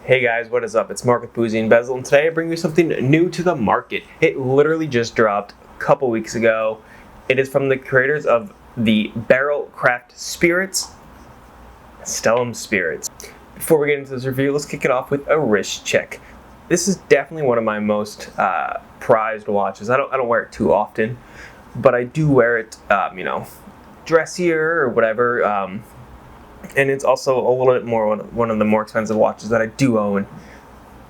Hey guys, what is up? It's Mark with Boozy and Bezel, and today I bring you something new to the market. It literally just dropped a couple weeks ago. It is from the creators of the Barrel Craft Spirits, Stellum Spirits. Before we get into this review, let's kick it off with a wrist check. This is definitely one of my most prized watches. I don't wear it too often, but I do wear it, dressier or whatever. And it's also a little bit more one of the more expensive watches that I do own.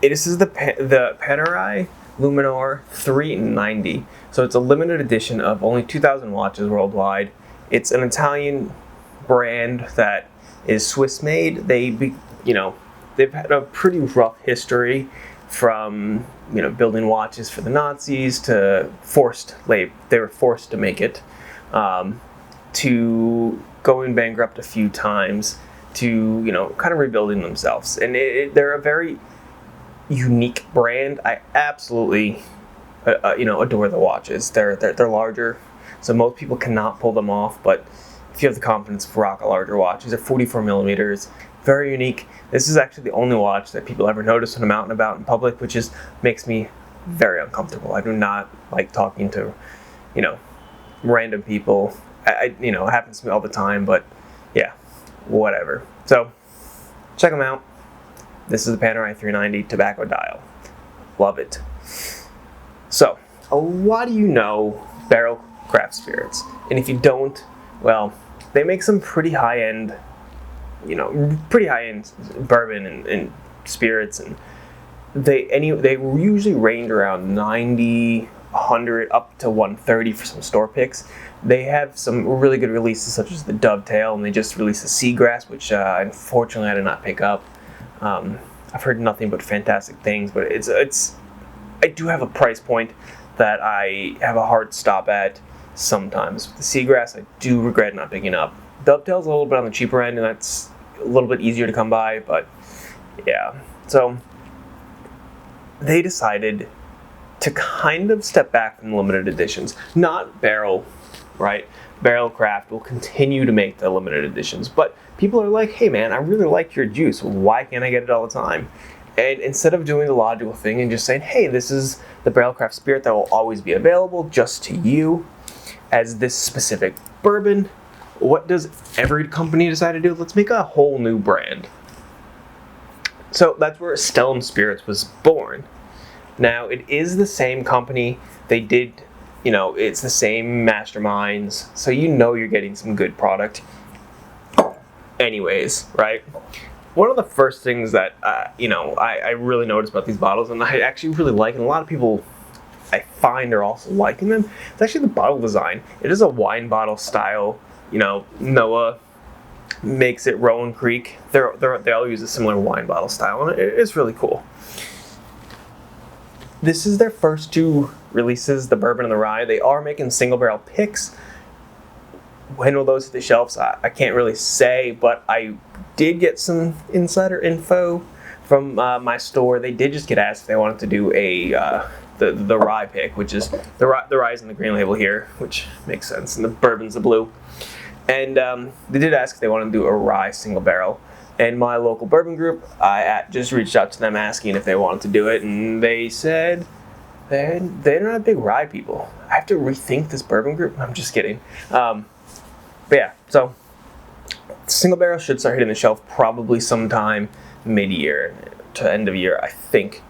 This is the Panerai Luminor 390. So it's a limited edition of only 2,000 watches worldwide. It's an Italian brand that is Swiss made. They've had a pretty rough history, from building watches for the Nazis to they were forced to make it, to going bankrupt a few times, to kind of rebuilding themselves. And they're a very unique brand. I absolutely adore the watches. They're larger, so most people cannot pull them off, but if you have the confidence to rock a larger watch, these are 44 millimeters, very unique. This is actually the only watch that people ever notice when I'm out and about in public, which makes me very uncomfortable. I do not like talking to random people. It happens to me all the time, but yeah, whatever. So check them out. This is the Panerai 390 tobacco dial. Love it. So, why do you know Barrel Craft Spirits? And if you don't, well, they make some pretty high-end, bourbon and spirits, and they usually range around 90, 100 up to 130 for some store picks. They have some really good releases, such as the Dovetail, and they just released the Seagrass, which unfortunately I did not pick up. I've heard nothing but fantastic things, but I do have a price point that I have a hard stop at sometimes. The Seagrass I do regret not picking up. Dovetail's a little bit on the cheaper end, and that's a little bit easier to come by, but yeah. So they decided to kind of step back from limited editions. Not Barrel, right? Barrel Craft will continue to make the limited editions, but people are like, hey man, I really like your juice. Why can't I get it all the time? And instead of doing the logical thing and just saying, hey, this is the Barrel Craft Spirit that will always be available just to you as this specific bourbon, what does every company decide to do? Let's make a whole new brand. So that's where Stellum Spirits was born. Now, it is the same company. They did, it's the same masterminds, so you're getting some good product. Anyways, right? One of the first things that, I really noticed about these bottles, and I actually really like, and a lot of people I find are also liking them, it's actually the bottle design. It is a wine bottle style. Noah makes it, Rowan Creek. They all use a similar wine bottle style, and it's really cool. This is their first two releases, the bourbon and the rye. They are making single barrel picks. When will those hit the shelves? I can't really say, but I did get some insider info from my store. They did just get asked if they wanted to do the rye pick, which is the rye is in the green label here, which makes sense, and the bourbon's the blue. And they did ask if they wanted to do a rye single barrel. And my local bourbon group, I just reached out to them asking if they wanted to do it, and they said they're not big rye people. I have to rethink this bourbon group. I'm just kidding. But yeah, so single barrel should start hitting the shelf probably sometime mid-year to end of year, I think.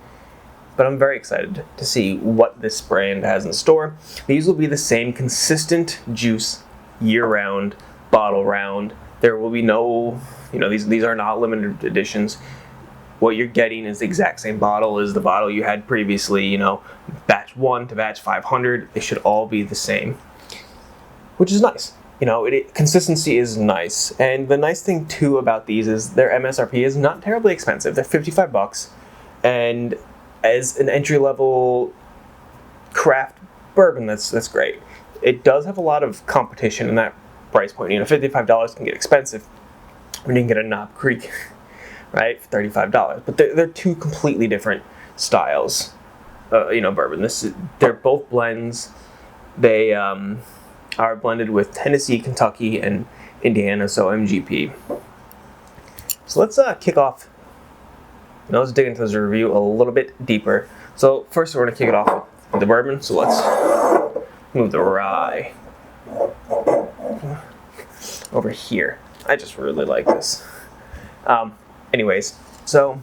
But I'm very excited to see what this brand has in store. These will be the same consistent juice year-round, bottle-round. There will be no, these are not limited editions. What you're getting is the exact same bottle as the bottle you had previously, batch 1 to batch 500. They should all be the same, which is nice. Consistency is nice. And the nice thing too about these is their MSRP is not terribly expensive. They're $55, and as an entry-level craft bourbon, that's great. It does have a lot of competition in that price point. $55 can get expensive when you can get a Knob Creek, right, for $35. But they're two completely different styles, bourbon. They're both blends. They are blended with Tennessee, Kentucky, and Indiana, so MGP. So let's kick off Now let's dig into this review a little bit deeper. So first we're going to kick it off with the bourbon. So let's move the rye over here. I just really like this. Anyways, so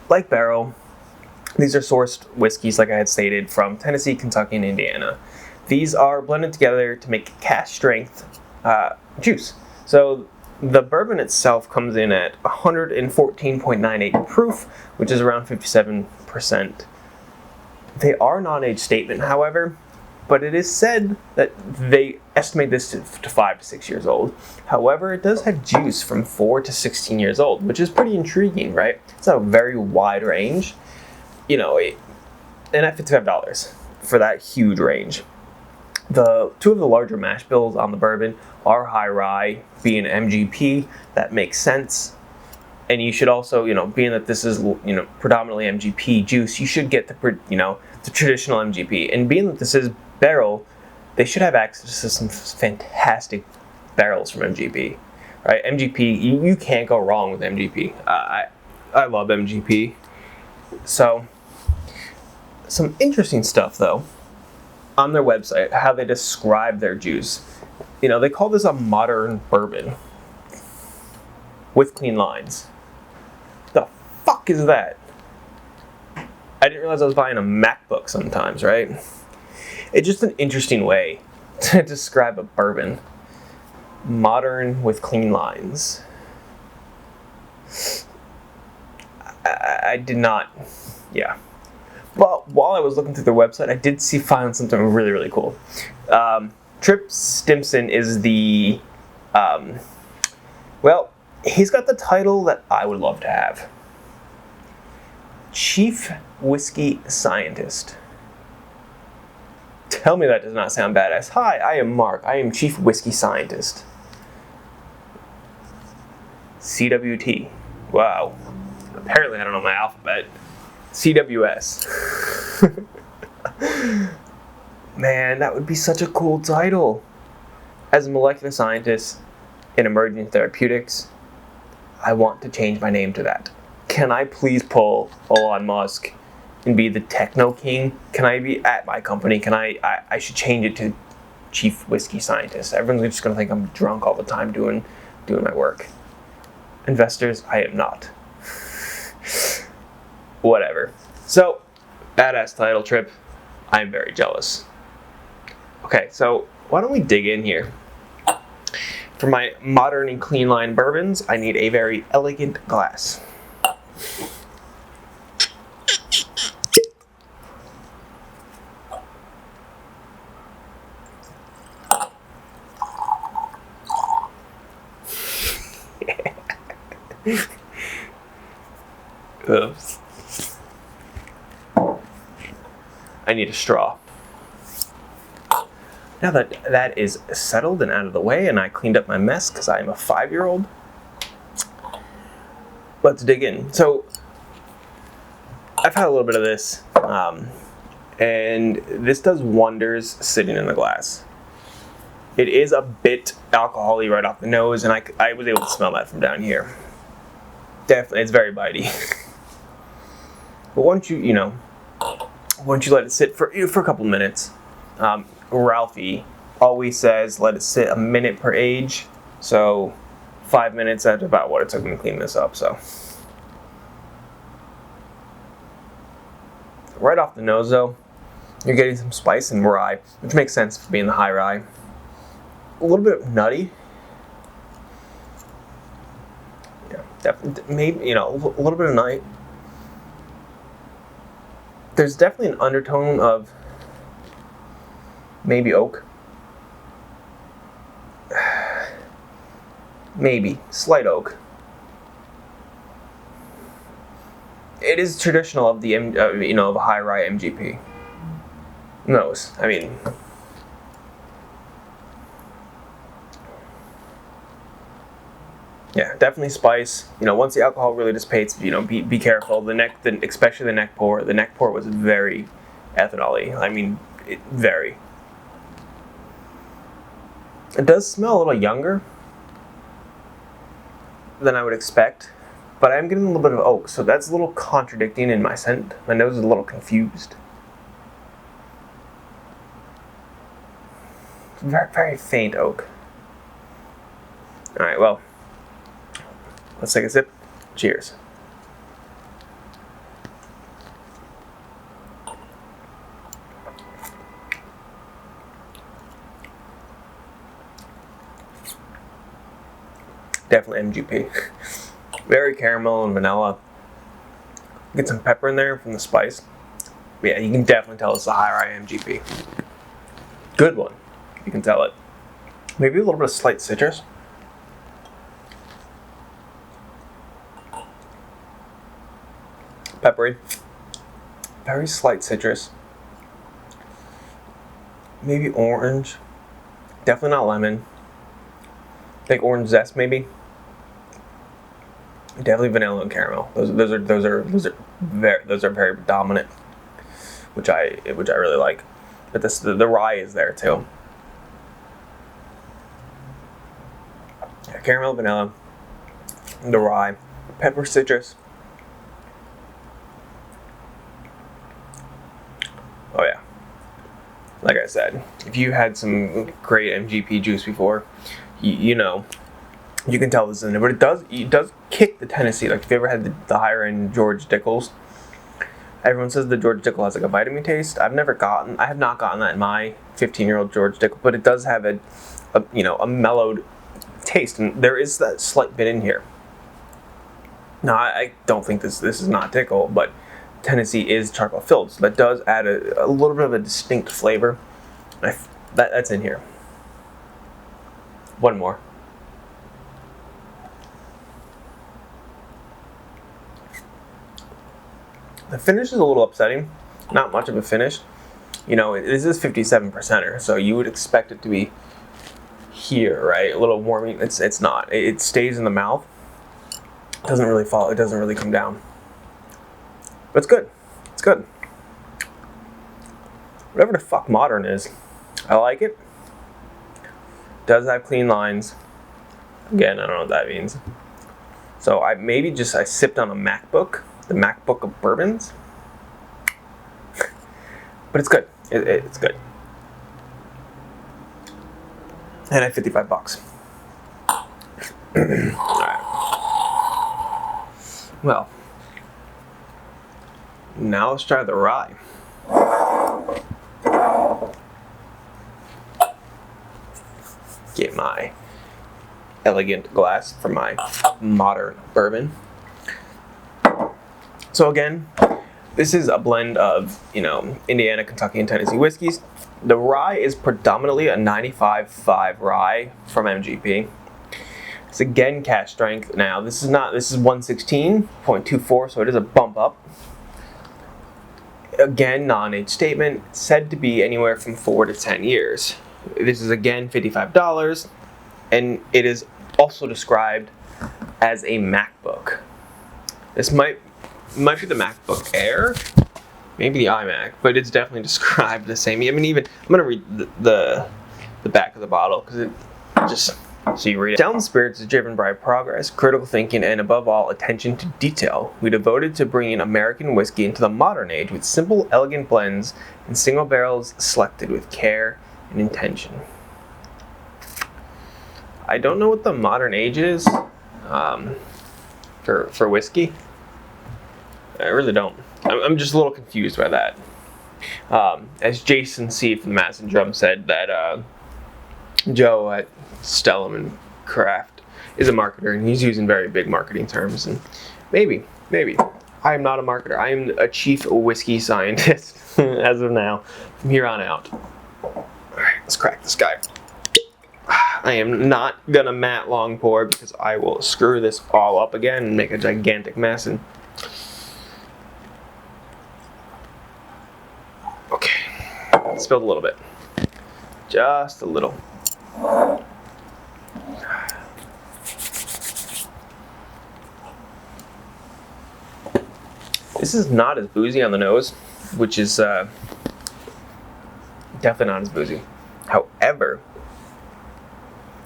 like barrel, these are sourced whiskeys, like I had stated, from Tennessee, Kentucky, and Indiana. These are blended together to make cask strength juice. So the bourbon itself comes in at 114.98 proof, which is around 57%. They are non-age statement, however, but it is said that they estimate this to 5 to 6 years old. However, it does have juice from 4 to 16 years old, which is pretty intriguing, right? It's a very wide range. You know, and at $55 for that huge range. The two of the larger mash bills on the bourbon are high rye, being MGP. That makes sense. And you should also, being that this is, predominantly MGP juice, you should get the traditional MGP. And being that this is barrel, they should have access to some fantastic barrels from MGP, right? MGP, you can't go wrong with MGP. I love MGP. So, some interesting stuff though, on their website, how they describe their juice. They call this a modern bourbon with clean lines. The fuck is that? I didn't realize I was buying a MacBook sometimes, right? It's just an interesting way to describe a bourbon. Modern with clean lines. I did not, yeah. But while I was looking through their website, I did find something really, really cool. Trip Stimson is the, he's got the title that I would love to have. Chief Whiskey Scientist. Tell me that does not sound badass. Hi, I am Mark. I am Chief Whiskey Scientist. CWT. Wow. Apparently I don't know my alphabet. CWS. Man, that would be such a cool title. As a molecular scientist in emerging therapeutics, I want to change my name to that. Can I please pull Elon Musk and be the techno king? Can I be at my company? I should change it to Chief Whiskey Scientist. Everyone's just gonna think I'm drunk all the time doing my work. Investors, I am not. Whatever. So, badass title, Trip. I'm very jealous. Okay, so why don't we dig in here? For my modern and clean line bourbons, I need a very elegant glass. Oops. I need a straw. Now that that is settled and out of the way, and I cleaned up my mess because I am a 5-year-old, let's dig in. So, I've had a little bit of this, and this does wonders sitting in the glass. It is a bit alcohol-y right off the nose, and I was able to smell that from down here. Definitely, it's very bitey. But once you let it sit for a couple minutes, Ralphie always says let it sit a minute per age. So 5 minutes, that's about what it took me to clean this up. So right off the nose though, you're getting some spice and rye, which makes sense for being the high rye. A little bit nutty. Yeah, definitely, maybe, a little bit of night. There's definitely an undertone of maybe oak. Maybe slight oak. It is traditional of the of a high rye MGP. Nose. I mean, yeah, definitely spice. Once the alcohol really dissipates, be careful. Especially the neck pour. The neck pour was very ethanol-y. I mean, very. It does smell a little younger than I would expect. but I'm getting a little bit of oak, so that's a little contradicting in my scent. My nose is a little confused. Very, very faint oak. Alright, well, let's take a sip. Cheers. Definitely MGP. Very caramel and vanilla. Get some pepper in there from the spice. Yeah, you can definitely tell it's a high rye MGP. Good one. You can tell it. Maybe a little bit of slight citrus. Peppery. Very slight citrus. Maybe orange. Definitely not lemon. Like orange zest, maybe. Definitely vanilla and caramel. Those are very dominant, which I really like. But the rye is there too. Yeah, caramel, vanilla, the rye, pepper, citrus. Oh yeah. Like I said, if you had some great MGP juice before, you know, you can tell this is in it. But it does kick the Tennessee. Like if you ever had the higher end George Dickel's, everyone says the George Dickel has like a vitamin taste. I have not gotten that in my 15-year-old George Dickel, but it does have a mellowed taste, and there is that slight bit in here. Now I don't think this is not Dickel, but Tennessee is charcoal filled, so that does add a little bit of a distinct flavor. That's in here. One more. The finish is a little upsetting. Not much of a finish. You know, this is 57%er, so you would expect it to be here, right? A little warming. It's not. It stays in the mouth. It doesn't really fall. It doesn't really come down. But it's good. It's good. Whatever the fuck modern is, I like it. Does have clean lines. Again, I don't know what that means. So I sipped on a MacBook, the MacBook of bourbons. But it's good. It's good. And at $55. Alright. Well, now let's try the rye. Get my elegant glass for my modern bourbon. So again, this is a blend of, Indiana, Kentucky, and Tennessee whiskeys. The rye is predominantly a 95.5 rye from MGP. It's again cask strength. Now this is 116.24, so it is a bump up. Again, non-age statement, said to be anywhere from 4 to 10 years. This is again $55, and it is also described as a MacBook. This might be the MacBook Air, maybe the iMac, but it's definitely described the same. I mean, even I'm gonna read the back of the bottle because it just so you read it. Stellum Spirits is driven by progress, critical thinking, and above all, attention to detail. We devoted to bringing American whiskey into the modern age with simple, elegant blends and single barrels selected with care and intention. I don't know what the modern age is for whiskey. I really don't. I'm just a little confused by that. As Jason C. from the Madison Drum said, that Joe at Stellum and Craft is a marketer, and he's using very big marketing terms. And maybe I am not a marketer. I am a chief whiskey scientist as of now. From here on out. All right, let's crack this guy. I am not gonna mat long pour because I will screw this all up again and make a gigantic mess. And okay, spilled a little bit, just a little. This is not as boozy on the nose, which is definitely not as boozy. However,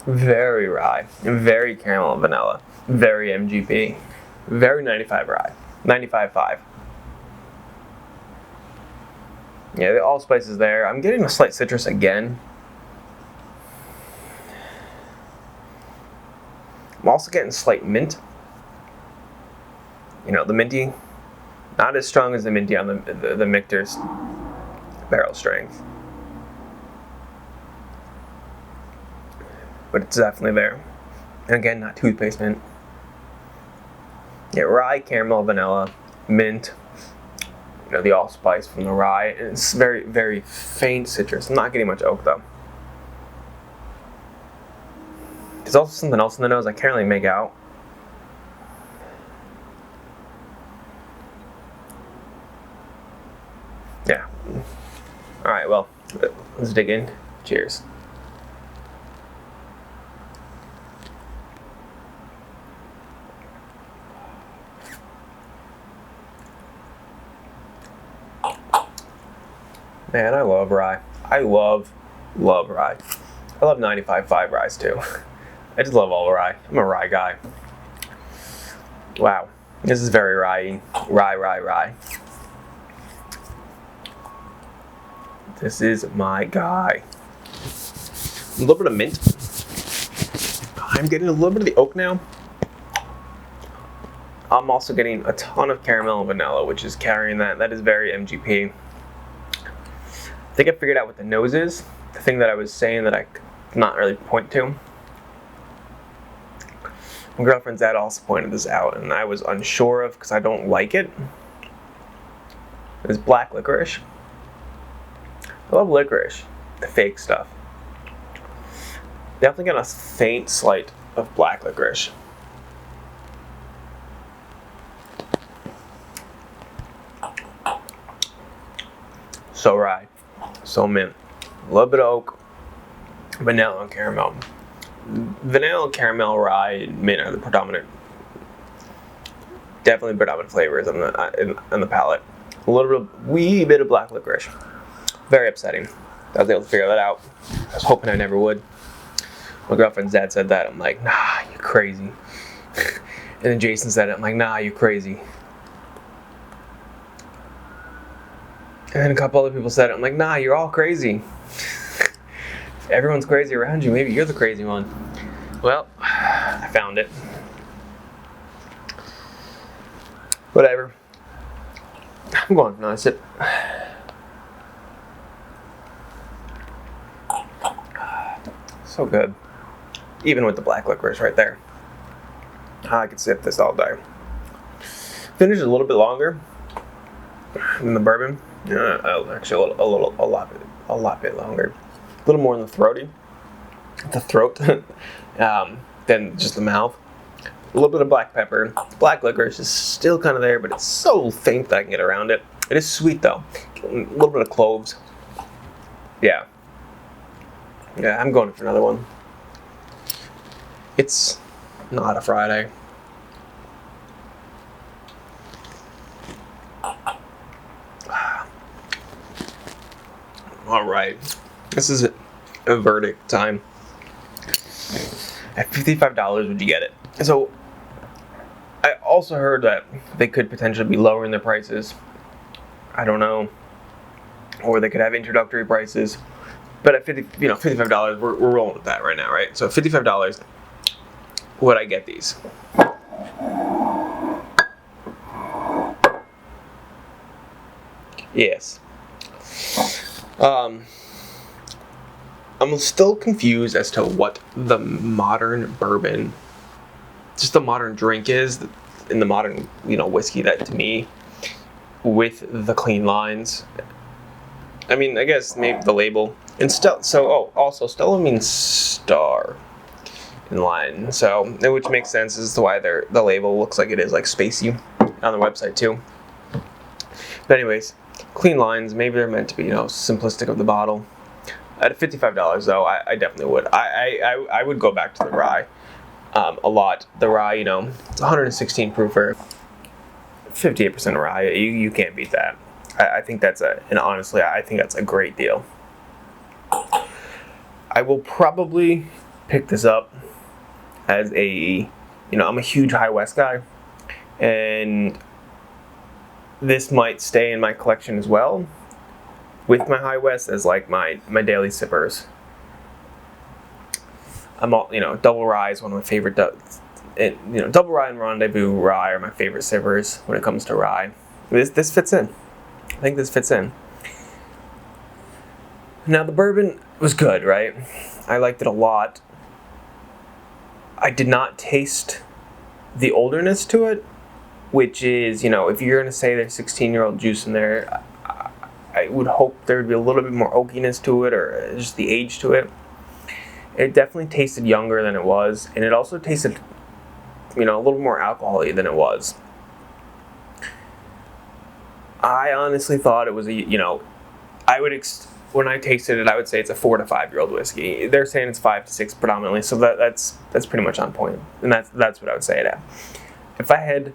very rye, very caramel and vanilla, very MGP. Very 95 rye. 95.5. Yeah, the allspice is there. I'm getting a slight citrus again. I'm also getting slight mint. You know, the minty, not as strong as the minty on the Michter's barrel strength. But it's definitely there. And again, not toothpaste mint. Yeah, rye, caramel, vanilla, mint. You know, the allspice from the rye. And it's very, very faint citrus. I'm not getting much oak though. There's also something else in the nose I can't really make out. Yeah. Alright, well, let's dig in. Cheers. Man, I love rye. I love rye. I love 95.5 rye too. I just love all rye. I'm a rye guy. Wow. This is very rye. Rye. This is my guy. A little bit of mint. I'm getting a little bit of the oak now. I'm also getting a ton of caramel and vanilla, which is carrying that. That is very MGP. I think I figured out what the nose is. The thing that I was saying that I could not really point to. My girlfriend's dad also pointed this out, and I was unsure of because I don't like it. It's black licorice. I love licorice, the fake stuff. Definitely got a faint slight of black licorice. So rye, so mint. A little bit of oak, vanilla and caramel. Vanilla, caramel, rye, and mint are the definitely predominant flavors on the palate. A wee bit of black licorice. Very upsetting. I was able to figure that out. I was hoping I never would. My girlfriend's dad said that. I'm like, nah, you crazy. And then Jason said it. I'm like, nah, you crazy. And then a couple other people said it. I'm like, nah, you're all crazy. Everyone's crazy around you. Maybe you're the crazy one. Well, I found it. Whatever. I'm going for another sip. So good. Even with the black licorice right there. I could sip this all day. Finish is a little bit longer than the bourbon. Actually, a lot bit longer. A little more in the throat than just the mouth. A little bit of black pepper. Black licorice is still kind of there, but it's so faint that I can get around it. It is sweet though. A little bit of cloves. Yeah. Yeah, I'm going for another one. It's not a Friday. All right, this is a verdict time. At $55, would you get it? So, I also heard that they could potentially be lowering their prices. I don't know, or they could have introductory prices. But at $55, we're rolling with that right now, right? So $55, would I get these? Yes. I'm still confused as to what the modern bourbon, just the modern drink is, in the modern, whiskey that to me, with the clean lines. I mean, I guess maybe the label. And also Stellum means star in line, so which makes sense as to why the label looks like it is like spacey on the website too. But anyways, clean lines. Maybe they're meant to be simplistic of the bottle. At $55 though, I definitely would. I would go back to the rye a lot. The rye, it's 116 proofer, 58% rye. You can't beat that. I think honestly, I think that's a great deal. I will probably pick this up as I'm a huge High West guy, and this might stay in my collection as well, with my High West as like my daily sippers. I'm all, double rye is one of my favorite. Double rye and rendezvous rye are my favorite sippers when it comes to rye. This fits in. I think this fits in. Now the bourbon was good, right? I liked it a lot. I did not taste the olderness to it, which is, if you're going to say there's 16-year-old juice in there, I would hope there would be a little bit more oakiness to it, or just the age to it. It definitely tasted younger than it was, and it also tasted, a little more alcohol-y than it was. I honestly thought it was when I tasted it, I would say it's a 4 to 5 year old whiskey. They're saying it's 5 to 6 predominantly, so that's pretty much on point, and that's what I would say it at. If I had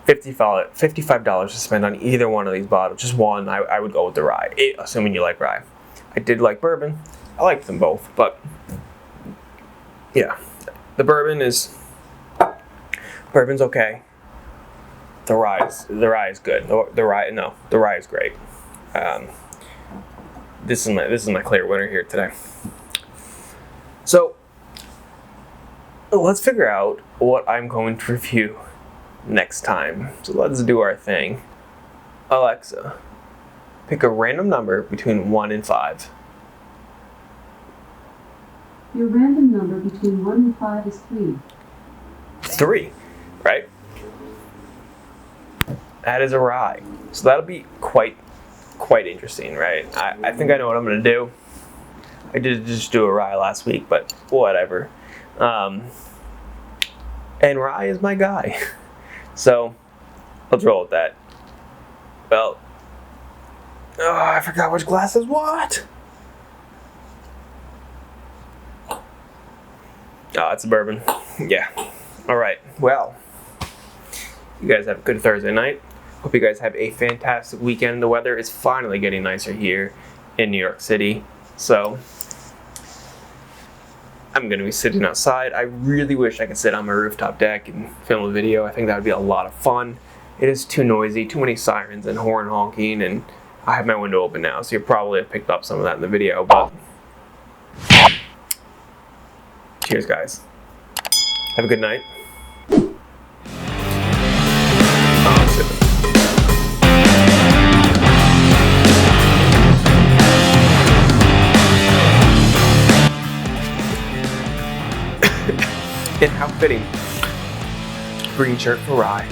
$55 to spend on either one of these bottles, just one, I would go with the rye, assuming you like rye. I did like bourbon. I liked them both, but yeah, the bourbon's okay. The rye is good. The rye is great. This is my clear winner here today. So let's figure out what I'm going to review next time. So let's do our thing. Alexa, pick a random number between 1 and 5. Your random number between 1 and 5 is 3. 3, right? That is a rye. So that'll be quite interesting, right? I think I know what I'm going to do. I did just do a rye last week, but whatever. And rye is my guy. So let's roll with that. Well, I forgot which glass is what. Oh, it's a bourbon. Yeah. All right. Well, you guys have a good Thursday night. Hope you guys have a fantastic weekend. The weather is finally getting nicer here in New York City. So I'm going to be sitting outside. I really wish I could sit on my rooftop deck and film a video. I think that would be a lot of fun. It is too noisy, too many sirens and horn honking, and I have my window open now, so you probably have picked up some of that in the video, but cheers, guys. Have a good night. And how fitting. Green shirt for rye.